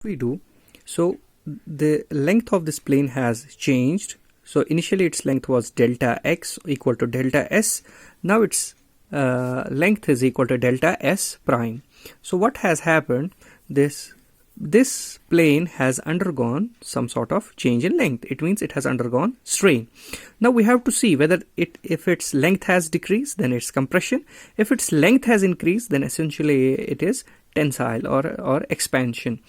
we do. So the length of this plane has changed. So initially its length was delta x equal to delta s. Now its length is equal to delta s prime. So what has happened? This plane has undergone some sort of change in length. It means it has undergone strain. Now we have to see whether if its length has decreased, then it's compression. If its length has increased, then essentially it is tensile or expansion.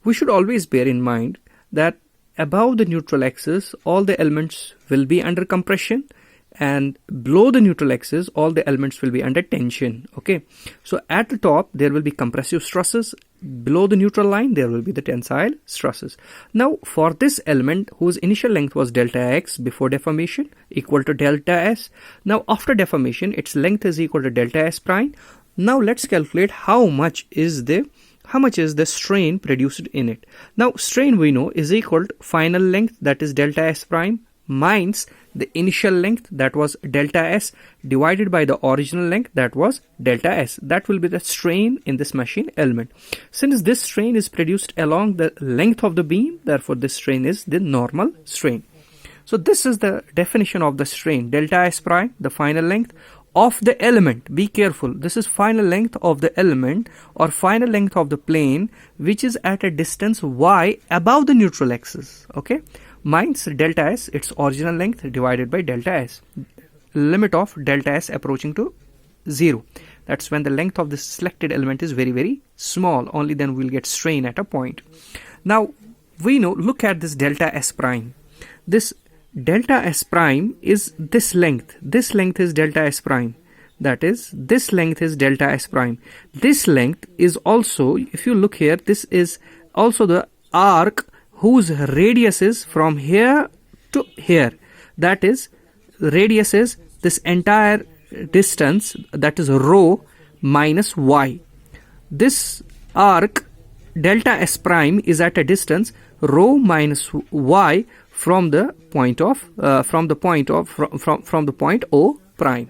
We should always bear in mind that above the neutral axis all the elements will be under compression, and below the neutral axis all the elements will be under tension. Okay, so at the top there will be compressive stresses, below the neutral line there will be the tensile stresses. Now for this element whose initial length was delta x before deformation equal to delta s, now after deformation its length is equal to delta s prime. Now let's calculate how much is the strain produced in it. Now strain we know is equal to final length, that is delta s prime, minus the initial length, that was delta s, divided by the original length, that was delta s. That will be the strain in this machine element. Since this strain is produced along the length of the beam, therefore this strain is the normal strain. So this is the definition of the strain, delta s prime, the final length of the element. Be careful, this is final length of the element or final length of the plane which is at a distance y above the neutral axis. Okay, minus delta s, its original length, divided by delta s, limit of delta s approaching to 0. That's when the length of the selected element is very, very small. Only then we'll get strain at a point. Now we know, look at this delta s prime. This delta s prime is this length. This length is delta s prime. That is, this length is delta s prime. This length is also, if you look here, this is also the arc whose radius is from here to here. That is, radius is this entire distance, that is rho minus y. This arc delta s prime is at a distance rho minus y from the point O prime.